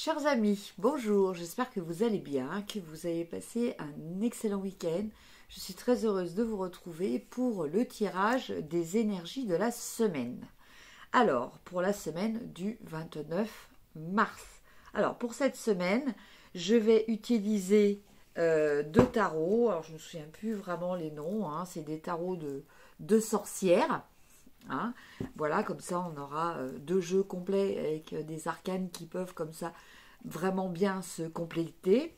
Chers amis, bonjour, j'espère que vous allez bien, que vous avez passé un excellent week-end. Je suis très heureuse de vous retrouver pour le tirage des énergies de la semaine. Alors, pour la semaine du 29 mars. Alors, pour cette semaine, je vais utiliser deux tarots. Alors, je ne me souviens plus vraiment les noms, hein, c'est des tarots de sorcières. Hein. Voilà, comme ça on aura deux jeux complets avec des arcanes qui peuvent comme ça vraiment bien se compléter.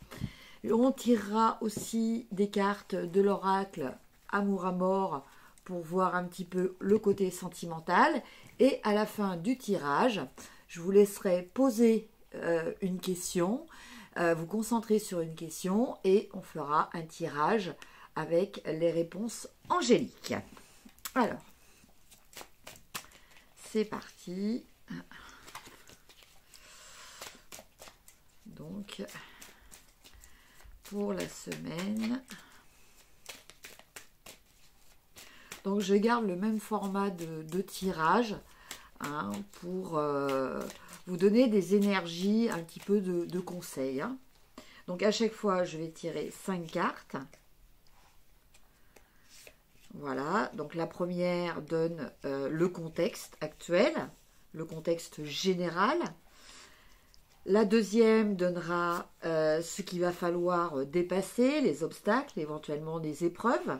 On tirera aussi des cartes de l'oracle Amour à mort pour voir un petit peu le côté sentimental. Et à la fin du tirage, je vous laisserai poser une question, vous concentrer sur une question et on fera un tirage avec les réponses angéliques. Alors, c'est parti. Donc, pour la semaine. Donc, je garde le même format de tirage hein, pour vous donner des énergies, un petit peu de conseils. Hein. Donc, à chaque fois, je vais tirer 5 cartes. Voilà, donc la première donne le contexte actuel, le contexte général. La deuxième donnera ce qu'il va falloir dépasser, les obstacles, éventuellement des épreuves.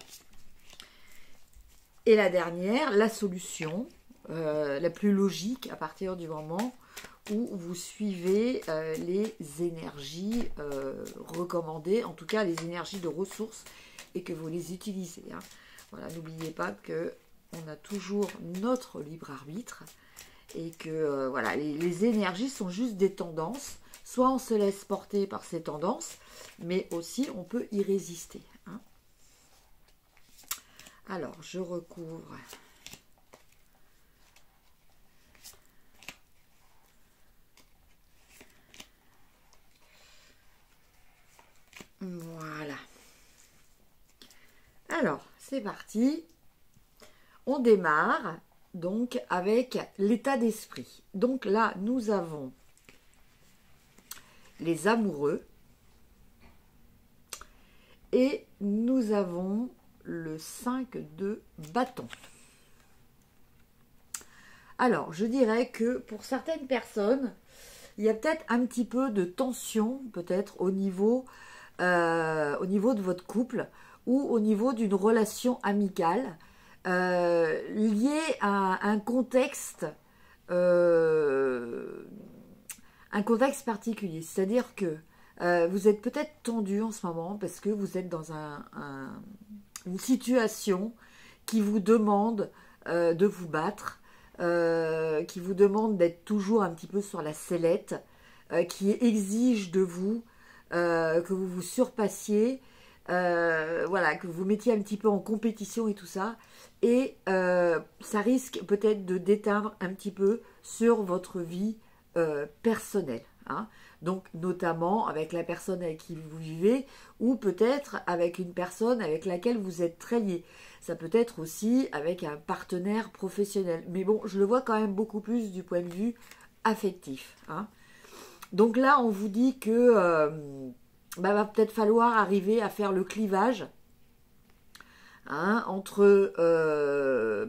Et la dernière, la solution, la plus logique à partir du moment où vous suivez les énergies recommandées, en tout cas les énergies de ressources et que vous les utilisez. Hein. Voilà, n'oubliez pas qu'on a toujours notre libre arbitre et que voilà, les énergies sont juste des tendances. Soit on se laisse porter par ces tendances, mais aussi on peut y résister. Hein. Alors, je recouvre. Voilà. Alors, c'est parti. On démarre donc avec l'état d'esprit. Donc là, nous avons les amoureux et nous avons le 5 de bâton. Alors, je dirais que pour certaines personnes, il y a peut-être un petit peu de tension, peut-être au niveau de votre couple ou au niveau d'une relation amicale liée à un contexte particulier. C'est-à-dire que vous êtes peut-être tendu en ce moment parce que vous êtes dans une situation qui vous demande de vous battre, qui vous demande d'être toujours un petit peu sur la sellette, qui exige de vous que vous vous surpassiez, voilà, que vous mettiez un petit peu en compétition et tout ça. Et ça risque peut-être de déteindre un petit peu sur votre vie personnelle. Hein. Donc, notamment avec la personne avec qui vous vivez ou peut-être avec une personne avec laquelle vous êtes très lié. Ça peut être aussi avec un partenaire professionnel. Mais bon, je le vois quand même beaucoup plus du point de vue affectif. Hein. Donc là, on vous dit que va peut-être falloir arriver à faire le clivage hein, entre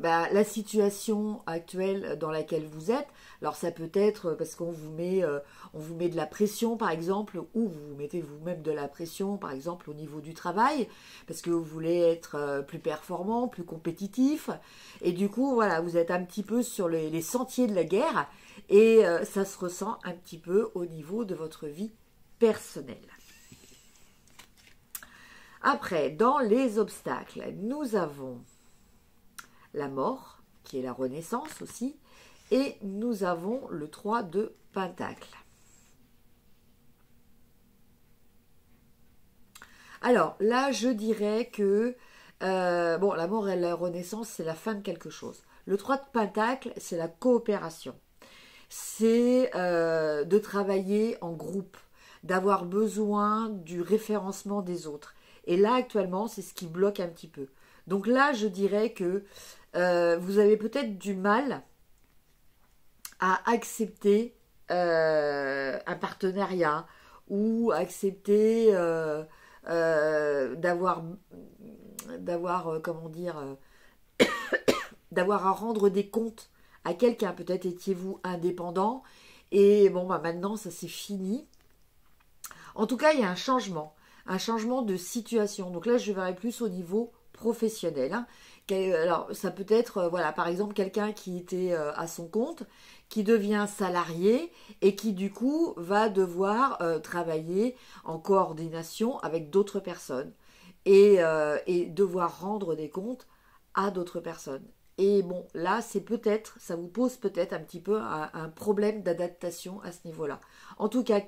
la situation actuelle dans laquelle vous êtes. Alors ça peut être parce qu'on vous met de la pression par exemple, ou vous mettez vous-même de la pression par exemple au niveau du travail, parce que vous voulez être plus performant, plus compétitif, et du coup voilà, vous êtes un petit peu sur les sentiers de la guerre, et ça se ressent un petit peu au niveau de votre vie personnelle. Après, dans les obstacles, nous avons la mort, qui est la renaissance aussi, et nous avons le 3 de Pentacle. Alors, là, je dirais que, la mort et la renaissance, c'est la fin de quelque chose. Le 3 de Pentacle, c'est la coopération. C'est de travailler en groupe, d'avoir besoin du référencement des autres. Et là, actuellement, c'est ce qui bloque un petit peu. Donc là, je dirais que vous avez peut-être du mal à accepter un partenariat ou accepter d'avoir, comment dire, d'avoir à rendre des comptes à quelqu'un. Peut-être étiez-vous indépendant et bon, bah maintenant ça c'est fini. En tout cas, il y a un changement de situation. Donc là, je verrai plus au niveau professionnel. Hein. Alors, ça peut être, voilà, par exemple, quelqu'un qui était à son compte, qui devient salarié et qui, du coup, va devoir travailler en coordination avec d'autres personnes et devoir rendre des comptes à d'autres personnes. Et bon, là, c'est peut-être, ça vous pose peut-être un petit peu un problème d'adaptation à ce niveau-là. En tout cas,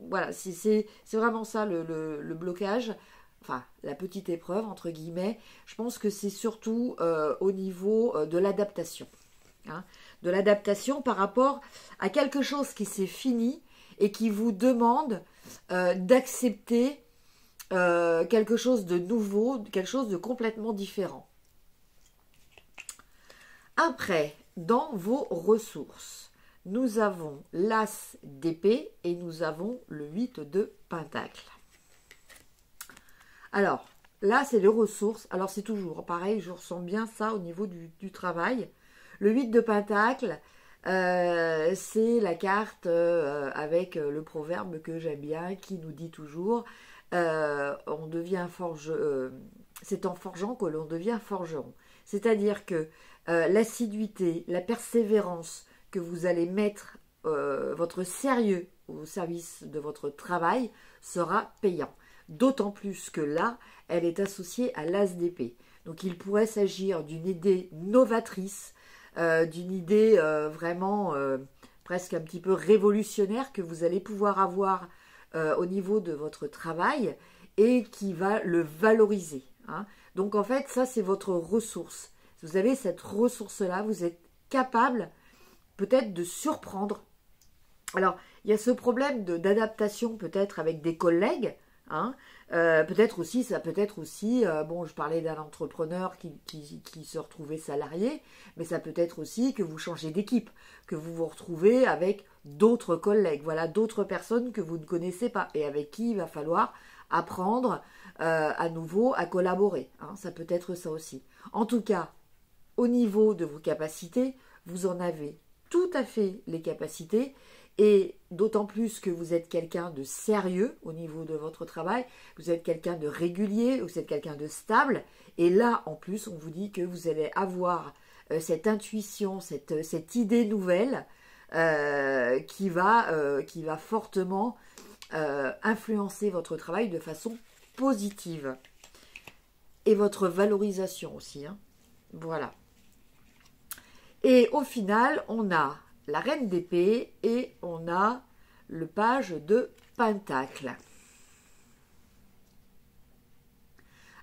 voilà, c'est vraiment ça le blocage, enfin, la petite épreuve, entre guillemets. Je pense que c'est surtout au niveau de l'adaptation. Hein, de l'adaptation par rapport à quelque chose qui s'est fini et qui vous demande d'accepter quelque chose de nouveau, quelque chose de complètement différent. Après, dans vos ressources, nous avons l'As d'épée et nous avons le 8 de pentacle. Alors, là, c'est les ressources. Alors, c'est toujours pareil, je ressens bien ça au niveau du travail. Le 8 de pentacle, c'est la carte avec le proverbe que j'aime bien, qui nous dit toujours on devient c'est en forgeant que l'on devient forgeron. C'est-à-dire que l'assiduité, la persévérance que vous allez mettre, votre sérieux au service de votre travail sera payant. D'autant plus que là, elle est associée à l'As d'épée. Donc il pourrait s'agir d'une idée novatrice, d'une idée vraiment presque un petit peu révolutionnaire que vous allez pouvoir avoir au niveau de votre travail et qui va le valoriser. Hein. Donc en fait, ça c'est votre ressource. Si vous avez cette ressource-là, vous êtes capable peut-être de surprendre. Alors, il y a ce problème d'adaptation peut-être avec des collègues. Hein. Peut-être aussi, ça peut être aussi, bon, je parlais d'un entrepreneur qui se retrouvait salarié, mais ça peut être aussi que vous changez d'équipe, que vous vous retrouvez avec d'autres collègues, voilà, d'autres personnes que vous ne connaissez pas et avec qui il va falloir apprendre à nouveau à collaborer. Hein. Ça peut être ça aussi. En tout cas, au niveau de vos capacités, vous en avez tout à fait les capacités et d'autant plus que vous êtes quelqu'un de sérieux au niveau de votre travail, vous êtes quelqu'un de régulier, vous êtes quelqu'un de stable et là en plus on vous dit que vous allez avoir cette intuition, cette idée nouvelle qui va fortement influencer votre travail de façon positive et votre valorisation aussi. Hein. Voilà. Et au final, on a la reine d'épée et on a le page de pentacle.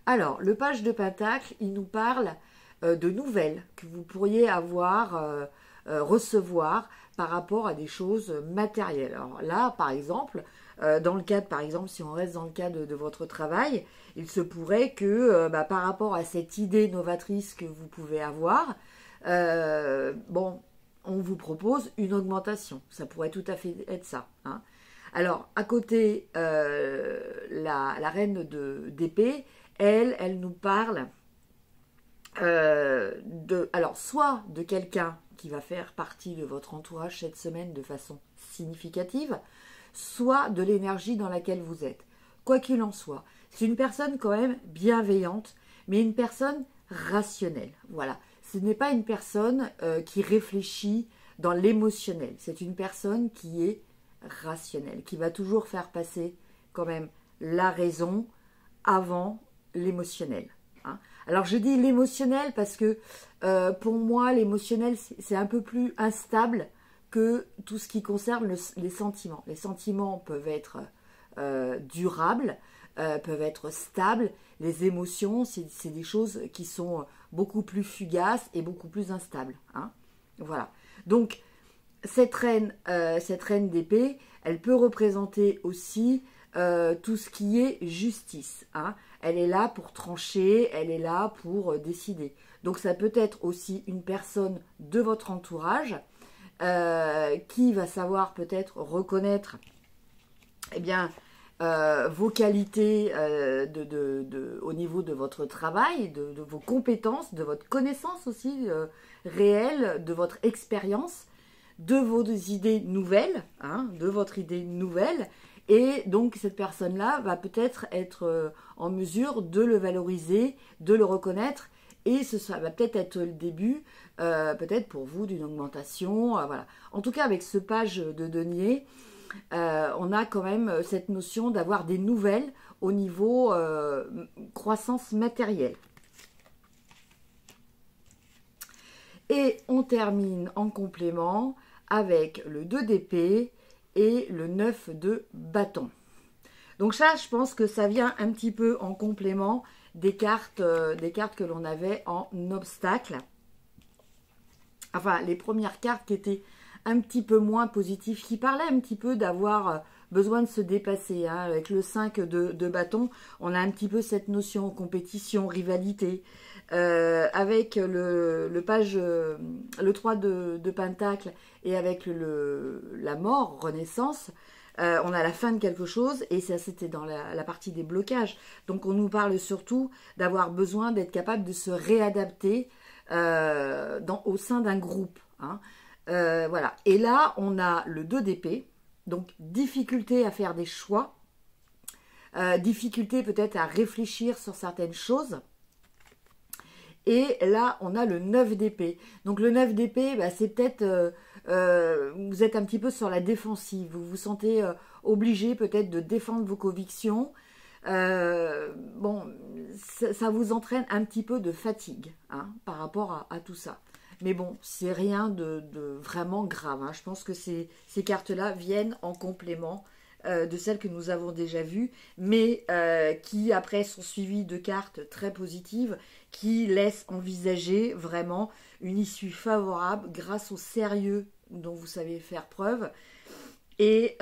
Alors, le page de pentacle, il nous parle de nouvelles que vous pourriez avoir, recevoir par rapport à des choses matérielles. Alors là, par exemple, dans le cadre, par exemple, si on reste dans le cadre de votre travail, il se pourrait que par rapport à cette idée novatrice que vous pouvez avoir, bon, on vous propose une augmentation. Ça pourrait tout à fait être ça. Hein. Alors, à côté, la reine d'épée, elle nous parle alors, soit de quelqu'un qui va faire partie de votre entourage cette semaine de façon significative, soit de l'énergie dans laquelle vous êtes. Quoi qu'il en soit, c'est une personne quand même bienveillante, mais une personne rationnelle. Voilà. Ce n'est pas une personne qui réfléchit dans l'émotionnel. C'est une personne qui est rationnelle, qui va toujours faire passer quand même la raison avant l'émotionnel. Hein. Alors je dis l'émotionnel parce que pour moi l'émotionnel c'est un peu plus instable que tout ce qui concerne les sentiments. Les sentiments peuvent être durables, peuvent être stables. Les émotions, c'est des choses qui sont beaucoup plus fugaces et beaucoup plus instables. Hein. Voilà. Donc, cette reine d'épée, elle peut représenter aussi tout ce qui est justice. Hein. Elle est là pour trancher, elle est là pour décider. Donc, ça peut être aussi une personne de votre entourage qui va savoir peut-être reconnaître eh bien, vos qualités au niveau de votre travail, de vos compétences, de votre connaissance aussi réelle, de votre expérience, de vos idées nouvelles, hein, de votre idée nouvelle. Et donc, cette personne-là va peut-être être en mesure de le valoriser, de le reconnaître. Et ça va peut-être être le début, peut-être pour vous, d'une augmentation. Voilà. En tout cas, avec ce page de denier, on a quand même cette notion d'avoir des nouvelles au niveau croissance matérielle. Et on termine en complément avec le 2 d'épée et le 9 de bâton. Donc ça, je pense que ça vient un petit peu en complément des cartes que l'on avait en obstacle. Enfin, les premières cartes qui étaient un petit peu moins positives, qui parlaient un petit peu d'avoir besoin de se dépasser. Hein. Avec le 5 de bâton, on a un petit peu cette notion compétition, rivalité. Avec le 3 de pentacle et avec la mort, renaissance, on a la fin de quelque chose, et ça c'était dans la partie des blocages. Donc on nous parle surtout d'avoir besoin d'être capable de se réadapter au sein d'un groupe. Hein. Voilà. Et là on a le 2 d'épée, donc difficulté à faire des choix, difficulté peut-être à réfléchir sur certaines choses. Et là, on a le 9 d'épée. Donc le 9 d'épée, bah, c'est peut-être... vous êtes un petit peu sur la défensive. Vous vous sentez obligé peut-être de défendre vos convictions. Bon, ça vous entraîne un petit peu de fatigue hein, par rapport à tout ça. Mais bon, c'est rien de vraiment grave. Hein. Je pense que ces cartes-là viennent en complément de celles que nous avons déjà vues, mais qui après sont suivies de cartes très positives qui laissent envisager vraiment une issue favorable grâce au sérieux dont vous savez faire preuve et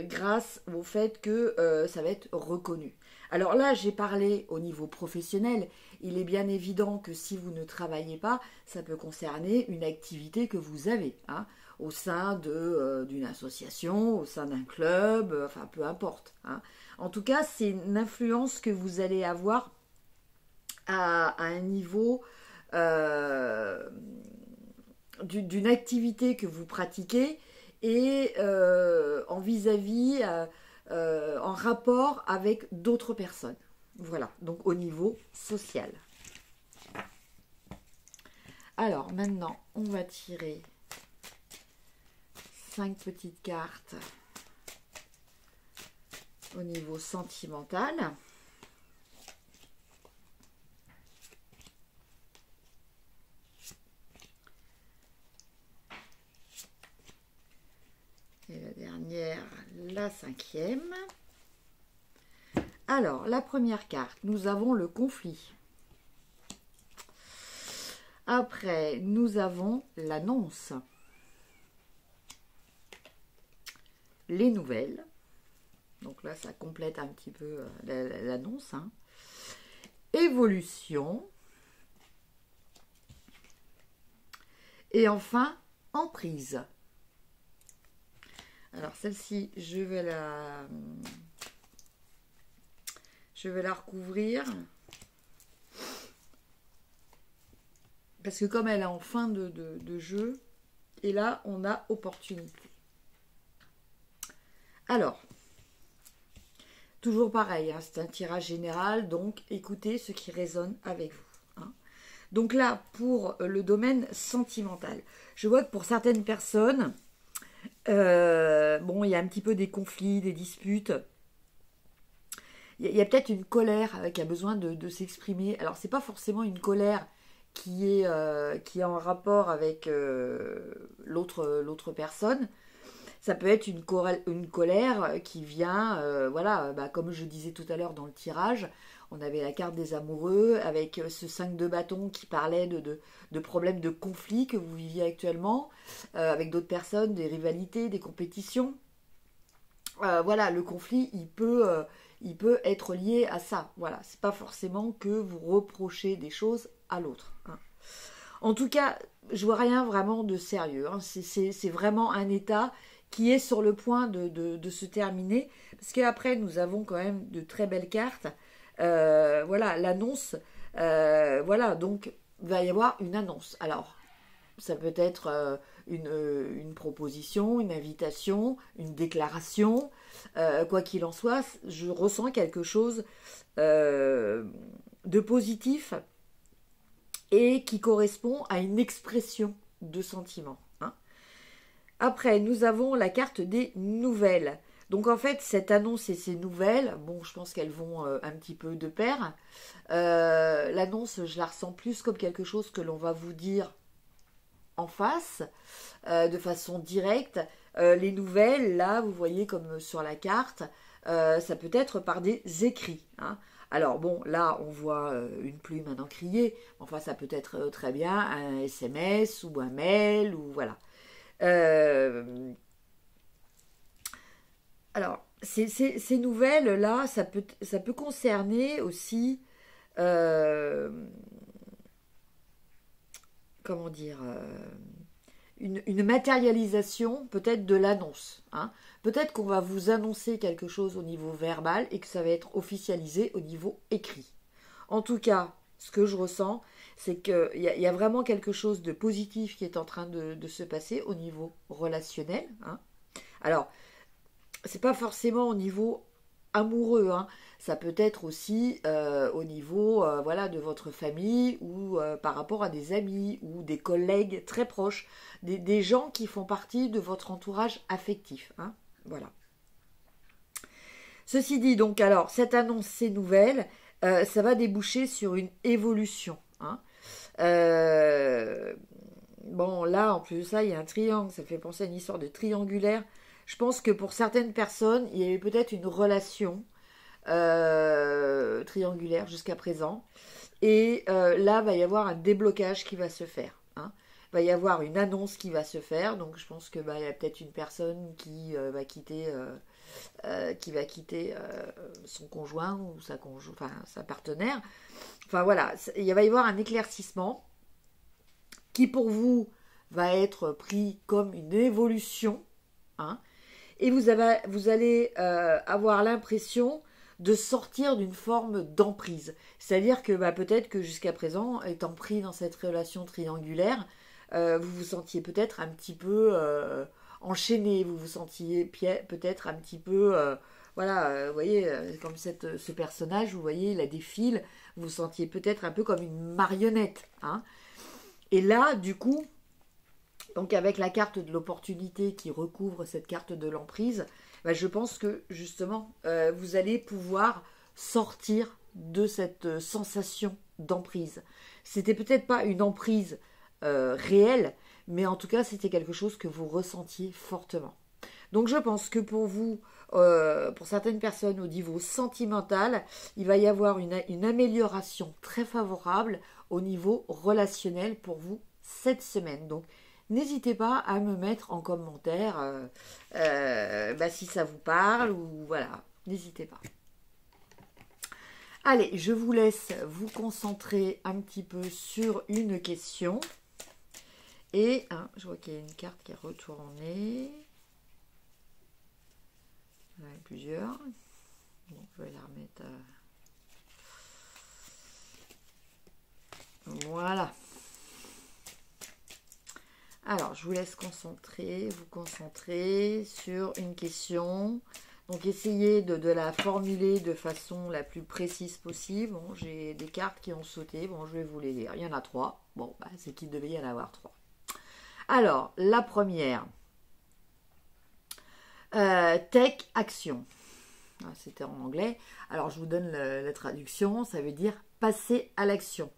grâce au fait que ça va être reconnu. Alors là, j'ai parlé au niveau professionnel. Il est bien évident que si vous ne travaillez pas, ça peut concerner une activité que vous avez, hein, au sein d'une association, au sein d'un club, enfin peu importe. Hein. En tout cas, c'est une influence que vous allez avoir à un niveau d'une activité que vous pratiquez et en vis-à-vis, en rapport avec d'autres personnes. Voilà, donc au niveau social. Alors maintenant, on va tirer 5 petites cartes au niveau sentimental. Et la dernière, la 5e. Alors, la première carte, nous avons le conflit. Après, nous avons l'annonce. Les nouvelles. Donc là, ça complète un petit peu l'annonce. Hein. Évolution. Et enfin, emprise. Alors celle-ci, je vais la recouvrir. Parce que comme elle est en fin de jeu, et là, on a opportunité. Alors, toujours pareil, hein, c'est un tirage général, donc écoutez ce qui résonne avec vous. Hein. Donc là, pour le domaine sentimental, je vois que pour certaines personnes, bon, il y a un petit peu des conflits, des disputes. Il y a peut-être une colère qui a besoin de s'exprimer. Alors, c'est pas forcément une colère qui est en rapport avec l'autre personne. Ça peut être une colère qui vient, voilà, bah, comme je disais tout à l'heure dans le tirage, on avait la carte des amoureux avec ce 5 de bâton qui parlait de problèmes de conflits que vous viviez actuellement, avec d'autres personnes, des rivalités, des compétitions. Voilà, le conflit, il peut être lié à ça. Voilà, c'est pas forcément que vous reprochez des choses à l'autre. Hein. En tout cas, je vois rien vraiment de sérieux. Hein. C'est vraiment un état qui est sur le point de se terminer, parce qu'après nous avons quand même de très belles cartes. Voilà, l'annonce, voilà, donc il va y avoir une annonce. Alors, ça peut être une proposition, une invitation, une déclaration, quoi qu'il en soit, je ressens quelque chose de positif et qui correspond à une expression de sentiment. Hein. Après, nous avons la carte des nouvelles. Donc en fait, cette annonce et ces nouvelles, bon, je pense qu'elles vont un petit peu de pair. L'annonce, je la ressens plus comme quelque chose que l'on va vous dire en face, de façon directe. Les nouvelles, là, vous voyez comme sur la carte, ça peut être par des écrits. Hein. Alors bon, là, on voit une plume, un encrier. Enfin, ça peut être très bien un SMS ou un mail, ou voilà. Alors, ces nouvelles-là, ça peut concerner aussi, comment dire, une matérialisation peut-être de l'annonce. Hein. Peut-être qu'on va vous annoncer quelque chose au niveau verbal et que ça va être officialisé au niveau écrit. En tout cas, ce que je ressens, c'est qu'il y a vraiment quelque chose de positif qui est en train de se passer au niveau relationnel. Hein. Alors, c'est pas forcément au niveau amoureux, hein. Ça peut être aussi au niveau voilà, de votre famille ou par rapport à des amis ou des collègues très proches, des gens qui font partie de votre entourage affectif. Hein. Voilà. Ceci dit, donc, alors, cette annonce, ces nouvelles, ça va déboucher sur une évolution. Hein. Bon, là, en plus de ça, il y a un triangle, ça fait penser à une histoire de triangulaire. Je pense que pour certaines personnes, il y avait peut-être une relation triangulaire jusqu'à présent. Et là, va y avoir un déblocage qui va se faire. Hein. Va y avoir une annonce qui va se faire. Donc, je pense que il y a peut-être une personne qui va quitter, son conjoint ou enfin, sa partenaire. Enfin, voilà, il va y avoir un éclaircissement qui, pour vous, va être pris comme une évolution. Hein. Et vous allez avoir l'impression de sortir d'une forme d'emprise. C'est-à-dire que peut-être que jusqu'à présent, étant pris dans cette relation triangulaire, vous vous sentiez peut-être un petit peu enchaîné, vous vous sentiez peut-être un petit peu, voilà, vous voyez, comme ce personnage, vous voyez, il a des fils, vous vous sentiez peut-être un peu comme une marionnette. Hein. Et là, du coup, donc avec la carte de l'opportunité qui recouvre cette carte de l'emprise, je pense que justement, vous allez pouvoir sortir de cette sensation d'emprise. C'était peut-être pas une emprise réelle, mais en tout cas, c'était quelque chose que vous ressentiez fortement. Donc je pense que pour vous, pour certaines personnes au niveau sentimental, il va y avoir une amélioration très favorable au niveau relationnel pour vous cette semaine. Donc n'hésitez pas à me mettre en commentaire si ça vous parle ou voilà, n'hésitez pas. Allez, je vous laisse vous concentrer un petit peu sur une question. Et je vois qu'il y a une carte qui est retournée. Il y en a plusieurs. Donc je vais la remettre. Voilà. Alors, je vous laisse vous concentrer sur une question. Donc, essayez de la formuler de façon la plus précise possible. Bon, j'ai des cartes qui ont sauté. Bon, je vais vous les lire. Il y en a 3. Bon, c'est qu'il devait y en avoir 3. Alors, la première. Take action. C'était en anglais. Alors, je vous donne la traduction. Ça veut dire passer à l'action.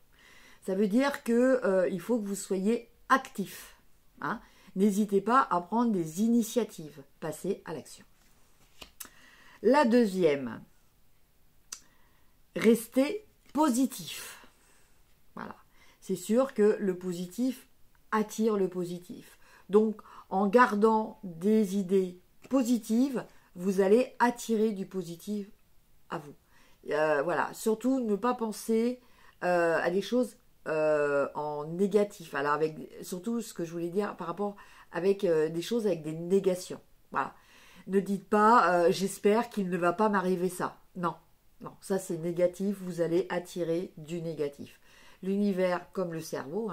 Ça veut dire qu'il faut que vous soyez actif. Hein. N'hésitez pas à prendre des initiatives. Passer à l'action. La deuxième. Restez positif. Voilà. C'est sûr que le positif attire le positif. Donc, en gardant des idées positives, vous allez attirer du positif à vous. Voilà. Surtout, ne pas penser à des choses en négatif. Alors, surtout ce que je voulais dire par rapport avec des choses avec des négations. Voilà. Ne dites pas j'espère qu'il ne va pas m'arriver ça. Non, non, ça c'est négatif, vous allez attirer du négatif. L'univers, comme le cerveau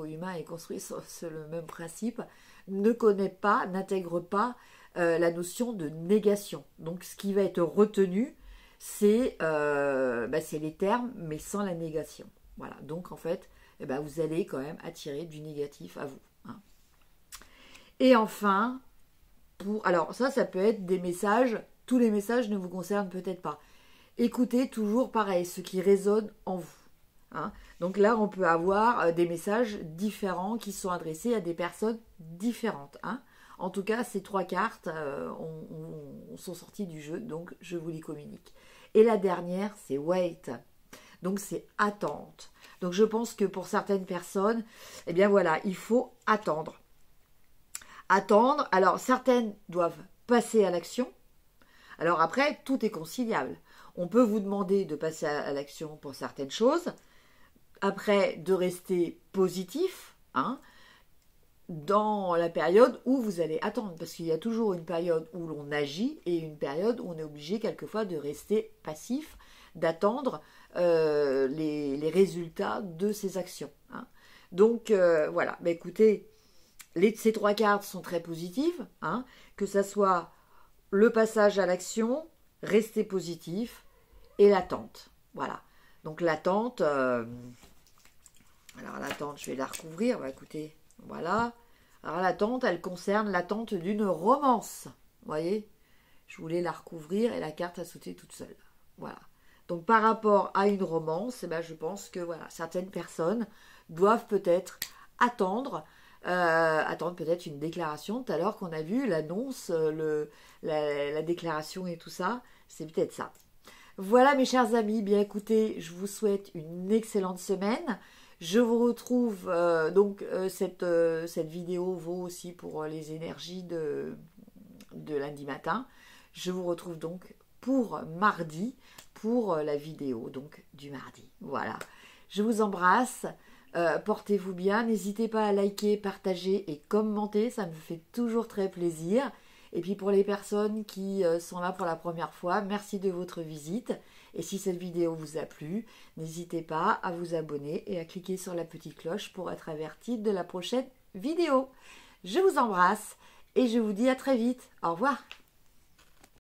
humain est construit sur le même principe, ne connaît pas, n'intègre pas la notion de négation. Donc ce qui va être retenu, c'est les termes, mais sans la négation. Voilà, donc en fait, vous allez quand même attirer du négatif à vous. Hein. Et enfin, alors ça peut être des messages, tous les messages ne vous concernent peut-être pas. Écoutez toujours pareil, ce qui résonne en vous. Hein. Donc là, on peut avoir des messages différents qui sont adressés à des personnes différentes. Hein. En tout cas, ces 3 cartes sont sorties du jeu, donc je vous les communique. Et la dernière, c'est wait. Donc c'est attente. Donc je pense que pour certaines personnes, eh bien voilà, il faut attendre. Attendre, alors certaines doivent passer à l'action. Alors après, tout est conciliable. On peut vous demander de passer à l'action pour certaines choses. Après, de rester positif, hein, dans la période où vous allez attendre. Parce qu'il y a toujours une période où l'on agit et une période où on est obligé quelquefois de rester passif, d'attendre les résultats de ces actions. Hein. Donc voilà, écoutez, ces 3 cartes sont très positives, hein, que ce soit le passage à l'action, rester positif et l'attente. Voilà. Donc l'attente, alors l'attente, je vais la recouvrir. Écoutez, voilà. Alors l'attente, elle concerne l'attente d'une romance. Vous voyez, je voulais la recouvrir et la carte a sauté toute seule. Voilà. Donc par rapport à une romance, je pense que voilà, certaines personnes doivent peut-être attendre peut-être une déclaration. Tout à l'heure qu'on a vu l'annonce, la déclaration et tout ça, c'est peut-être ça. Voilà mes chers amis, bien écoutez, je vous souhaite une excellente semaine. Je vous retrouve, cette vidéo vaut aussi pour les énergies de lundi matin. Je vous retrouve donc pour mardi, pour la vidéo donc du mardi. Voilà, je vous embrasse, portez-vous bien, n'hésitez pas à liker, partager et commenter, ça me fait toujours très plaisir. Et puis pour les personnes qui sont là pour la première fois, merci de votre visite. Et si cette vidéo vous a plu, n'hésitez pas à vous abonner et à cliquer sur la petite cloche pour être averti de la prochaine vidéo. Je vous embrasse et je vous dis à très vite. Au revoir.